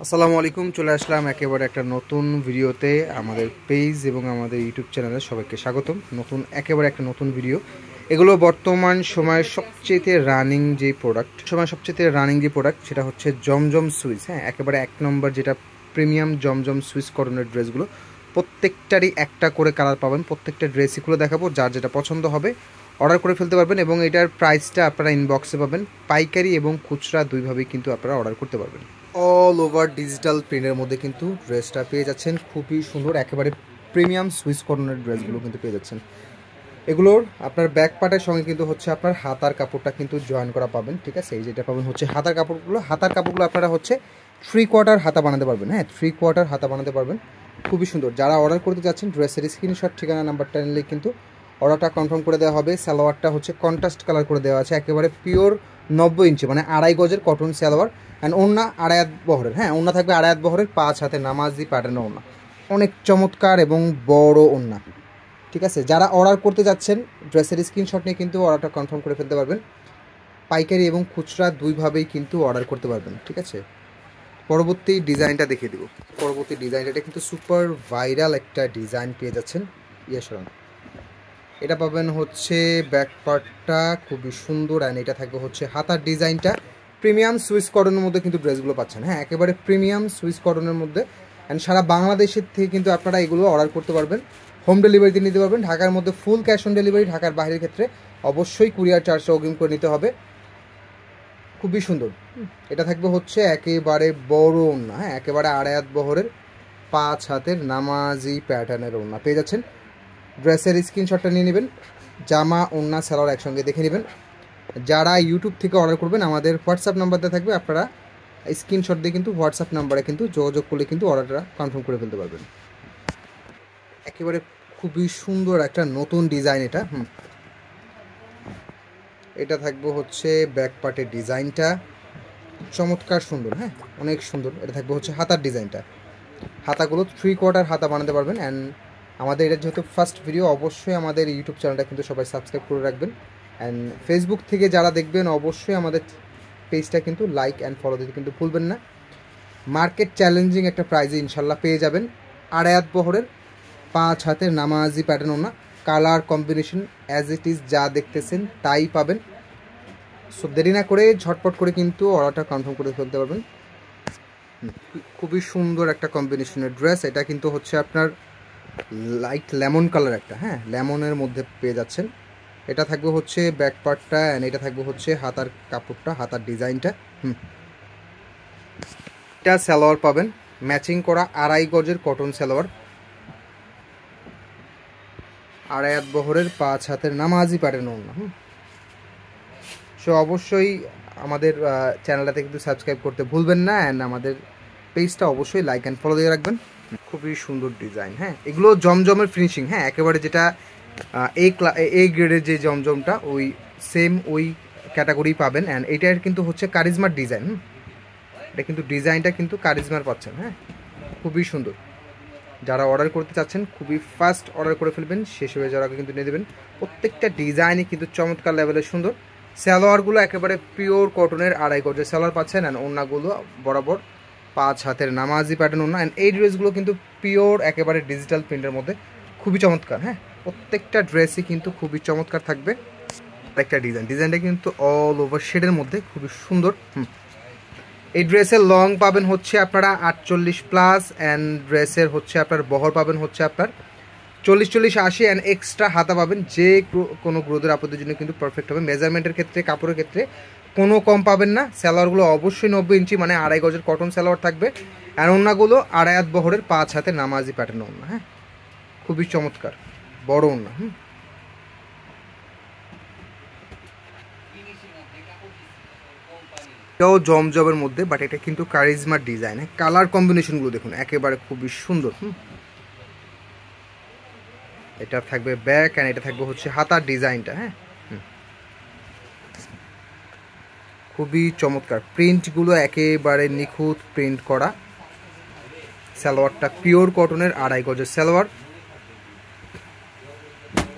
আসসালামু আলাইকুম। চলে আসলাম একেবারে একটা নতুন ভিডিওতে। আমাদের পেজ এবং আমাদের ইউটিউব চ্যানেলে সবাইকে স্বাগতম। একেবারে একটা নতুন ভিডিও। এগুলো বর্তমান সময়ের সবচেয়ে রানিং যে প্রোডাক্ট সেটা হচ্ছে জমজম সুইচ। হ্যাঁ, একেবারে এক নম্বর যেটা প্রিমিয়াম জমজম সুইচ কটনের ড্রেসগুলো প্রত্যেকটারই একটা করে কালার পাবেন। প্রত্যেকটা ড্রেসই খুলে দেখাবো, যার যেটা পছন্দ হবে অর্ডার করে ফেলতে পারবেন। এবং এটার প্রাইসটা আপনারা ইনবক্সে পাবেন। পাইকারি এবং খুচরা দুইভাবেই কিন্তু আপনারা অর্ডার করতে পারবেন। অল ওভার ডিজিটাল প্রিন্টের মধ্যে কিন্তু ড্রেসটা পেয়ে যাচ্ছেন। খুবই সুন্দর, একেবারে প্রিমিয়াম সুইস কটনের ড্রেসগুলো কিন্তু পেয়ে যাচ্ছেন। এগুলোর আপনার ব্যাক পার্টের সঙ্গে কিন্তু হচ্ছে আপনার হাতার কাপড়টা কিন্তু জয়েন করা পাবেন। ঠিক আছে, এই যেটা পাবেন হচ্ছে হাতার কাপড়গুলো আপনারা হচ্ছে 3/4 হাতা বানাতে পারবেন। হ্যাঁ, 3/4 হাতা বানাতে পারবেন। খুবই সুন্দর। যারা অর্ডার করতে যাচ্ছেন ড্রেসের স্ক্রিনশট ঠিকানা নাম্বারটা নিলে কিন্তু অর্ডারটা কনফার্ম করে দেওয়া হবে। সালোয়ারটা হচ্ছে কন্ট্রাস্ট কালার করে দেওয়া আছে, একেবারে পিওর 90 ইঞ্চি মানে 2.5 গজের কটন সালোয়ার। অ্যান্ড ওড়না 2.5 হাত বহরের। হ্যাঁ, ওড়না থাকবে 2.5 হাত বহরের, 5 হাতে নামাজি প্যাটার্নের ওড়না। অনেক চমৎকার এবং বড় ওড়না। ঠিক আছে, যারা অর্ডার করতে যাচ্ছেন ড্রেসের স্ক্রিনশট নিয়ে কিন্তু অর্ডারটা কনফার্ম করে ফেলতে পারবেন। পাইকারি এবং খুচরা দুইভাবেই কিন্তু অর্ডার করতে পারবেন। ঠিক আছে, পরবর্তী ডিজাইনটা দেখিয়ে দেবো। পরবর্তী ডিজাইনটা কিন্তু সুপার ভাইরাল একটা ডিজাইন পেয়ে যাচ্ছেন। ইয়েশরণ এটা পাবেন হচ্ছে ব্যাক পার্টটা খুবই সুন্দর। অ্যান্ড এটা থাকবে হচ্ছে হাতার ডিজাইনটা প্রিমিয়াম সুইস কটনের মধ্যে কিন্তু ড্রেসগুলো পাচ্ছেন। হ্যাঁ, একেবারে প্রিমিয়াম সুইস কটনের মধ্যে। অ্যান্ড সারা বাংলাদেশের থেকে কিন্তু আপনারা এগুলো অর্ডার করতে পারবেন। হোম ডেলিভারিতে নিতে পারবেন। ঢাকার মধ্যে ফুল ক্যাশ অন ডেলিভারি। ঢাকার বাইরের ক্ষেত্রে অবশ্যই কুরিয়ার চার্জটা অগ্রিম করে নিতে হবে। খুবই সুন্দর। এটা থাকবে হচ্ছে একেবারে বড় ওড়না। হ্যাঁ, একেবারে 2.5 হাত বহরের, 5 হাতের নামাজি প্যাটার্নের ওড়না পেয়ে যাচ্ছেন। ড্রেসের স্ক্রিনশটটা নিয়ে নেবেন। জামা ওড়না সালোয়ার একসঙ্গে দেখে নেবেন। যারা ইউটিউব থেকে অর্ডার করবেন আমাদের হোয়াটসঅ্যাপ নাম্বারটা থাকবে, আপনারা স্ক্রিনশট দিয়ে কিন্তু হোয়াটসঅ্যাপ নাম্বারে কিন্তু যোগাযোগ করলে কিন্তু অর্ডারটা কনফার্ম করে ফেলতে পারবেন। একেবারে খুবই সুন্দর একটা নতুন ডিজাইন এটা। এটা থাকবে হচ্ছে ব্যাক পার্টের ডিজাইনটা চমৎকার সুন্দর। হ্যাঁ, অনেক সুন্দর। এটা থাকবে হচ্ছে হাতার ডিজাইনটা। হাতাগুলো 3/4 হাতা বানাতে পারবেন। অ্যান্ড আমাদের এটা যেহেতু ফার্স্ট ভিডিও, অবশ্যই আমাদের ইউটিউব চ্যানেলটা কিন্তু সবাই সাবস্ক্রাইব করে রাখবেন। অ্যান্ড ফেসবুক থেকে যারা দেখবেন অবশ্যই আমাদের পেজটা কিন্তু লাইক অ্যান্ড ফলো দিতে কিন্তু ভুলবেন না। মার্কেট চ্যালেঞ্জিং একটা প্রাইজে ইনশাল্লাহ পেয়ে যাবেন। 2.5 হাত বহরের, 5 হাতের নামাজি প্যাটার্ন ওড়না। Colour combination as it is যা দেখতেছেন তাই পাবেন। সো দেরি না করে ঝটপট করে কিন্তু অর্ডারটা কনফার্ম করে ফেলতে পারবেন। খুবই সুন্দর একটা কম্বিনেশনের ড্রেস। এটা কিন্তু হচ্ছে আপনার লাইট লেমন কালার একটা। হ্যাঁ, লেমনের মধ্যে পেয়ে যাচ্ছেন। এটা থাকবে হচ্ছে ব্যাক পার্টটা। অ্যান্ড এটা থাকবে হচ্ছে হাতার কাপড়টা, হাতার ডিজাইনটা। এটা সালোয়ার পাবেন ম্যাচিং করা 2.5 গজের কটন সালোয়ার, 2.5 হাত বহরের, 5 হাতের নামাজি প্যাটার্ন ওড়না। সো অবশ্যই আমাদের চ্যানেলটাতে কিন্তু সাবস্ক্রাইব করতে ভুলবেন না। অ্যান্ড আমাদের পেজটা অবশ্যই লাইক অ্যান্ড ফলো দিয়ে রাখবেন। খুবই সুন্দর ডিজাইন। হ্যাঁ, এগুলো জমজমের ফিনিশিং। হ্যাঁ, একেবারে যেটা এ গ্রেডের যে জমজমটা ওই সেম ওই ক্যাটাগরি পাবেন। অ্যান্ড এটার কিন্তু হচ্ছে কারিজমার ডিজাইন। এটা কিন্তু ডিজাইনটা কিন্তু কারিজমার পাচ্ছেন। হ্যাঁ, খুবই সুন্দর। যারা অর্ডার করতে চাচ্ছেন খুবই ফাস্ট অর্ডার করে ফেলবেন, শেষ হয়ে যাওয়ার আগে কিন্তু নিয়ে দেবেন। প্রত্যেকটা ডিজাইনই কিন্তু চমৎকার লেভেলের সুন্দর। সালোয়ারগুলো একেবারে পিওর কটনের 2.5 গজের সালোয়ার পাচ্ছেন। অ্যান্ড ওড়নাগুলো বরাবর 5 হাতের নামাজি প্যাটার্ন ওড়না। অ্যান্ড এই ড্রেসগুলো কিন্তু পিওর একেবারে ডিজিটাল প্রিন্টের মধ্যে খুবই চমৎকার। হ্যাঁ, প্রত্যেকটা ড্রেসই কিন্তু খুবই চমৎকার থাকবে। একটা ডিজাইনটা কিন্তু অল ওভার শেডের মধ্যে খুবই সুন্দর। এই ড্রেসের লং পাবেন হচ্ছে আপনারা 48+। অ্যান্ড ড্রেসের হচ্ছে আপনার বহর পাবেন হচ্ছে আপনার 40-40-80। অ্যান্ড এক্সট্রা হাতা পাবেন। যে কোনো গ্রোথের আপত্তির জন্য কিন্তু পারফেক্ট হবে। মেজারমেন্টের ক্ষেত্রে, কাপড়ের ক্ষেত্রে কোনো কম পাবেন না। সালোয়ারগুলো অবশ্যই 90 ইঞ্চি মানে 2.5 গজের কটন সালোয়ার থাকবে। আর ওড়নাগুলো 2.5 হাত বহরের, 5 হাতে নামাজি প্যাটার্ন ওড়না। হ্যাঁ, খুবই চমৎকার বড় ওড়না। এটাও জমজমের মধ্যে, বাট এটা কিন্তু কারিজমার ডিজাইন। কালার কম্বিনেশনগুলো দেখুন একেবারে খুবই সুন্দর। এটা থাকবে ব্যাক। অ্যান্ড এটা থাকবে হচ্ছে হাতার ডিজাইনটা। হ্যাঁ, খুবই চমৎকার। প্রিন্টগুলো একেবারে নিখুঁত প্রিন্ট করা। সালোয়ারটা পিওর কটনের 2.5 গজের সালোয়ার।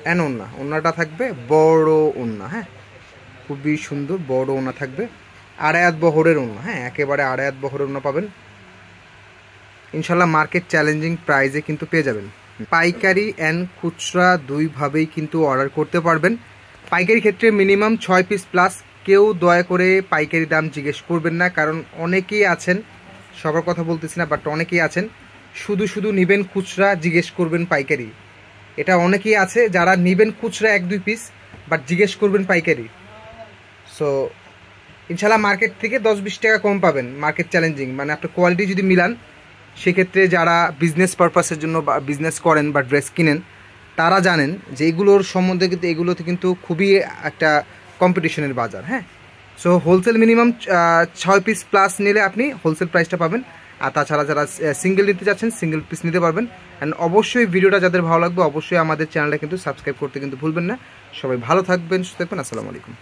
অ্যান্ড ওড়নাটা থাকবে বড় ওড়না। হ্যাঁ, খুবই সুন্দর বড় ওড়না থাকবে। 2.5 হাত বহরের ওড়না। হ্যাঁ, একেবারে 2.5 হাত বহরের ওড়না পাবেন। ইনশাল্লাহ মার্কেট চ্যালেঞ্জিং প্রাইসে কিন্তু পেয়ে যাবেন। পাইকারি অ্যান্ড খুচরা দুইভাবেই কিন্তু অর্ডার করতে পারবেন। পাইকারি ক্ষেত্রে মিনিমাম 6 পিস প্লাস। কেউ দয়া করে পাইকারি দাম জিজ্ঞেস করবেন না, কারণ অনেকেই আছেন, সবার কথা বলতেছি না, বাট অনেকেই আছেন শুধু শুধু নেবেন খুচরা, জিজ্ঞেস করবেন পাইকারি। এটা অনেকেই আছে যারা নেবেন খুচরা 1-2 পিস, বাট জিজ্ঞেস করবেন পাইকারি। সো ইনশাল্লাহ মার্কেট থেকে 10-20 টাকা কম পাবেন। মার্কেট চ্যালেঞ্জিং মানে আপনার কোয়ালিটি যদি মিলান, সেক্ষেত্রে যারা বিজনেস পারপাসের জন্য বা বিজনেস করেন বা ড্রেস কিনেন, তারা জানেন যে এগুলোর সম্বন্ধে কিন্তু এগুলোতে কিন্তু খুবই একটা কম্পিটিশনের বাজার। হ্যাঁ, so wholesale minimum 6 piece plus নিলে আপনি হোলসেল প্রাইসটা পাবেন। আর তাছাড়া যারা সিঙ্গেল নিতে চাচ্ছেন সিঙ্গেল পিস নিতে পারবেন। অ্যান্ড অবশ্যই ভিডিওটা যাদের ভালো লাগবে অবশ্যই আমাদের চ্যানেলটা কিন্তু সাবস্ক্রাইব করতে কিন্তু ভুলবেন না। সবাই ভালো থাকবেন, সুস্থ থাকবেন। আসসালামু আলাইকুম।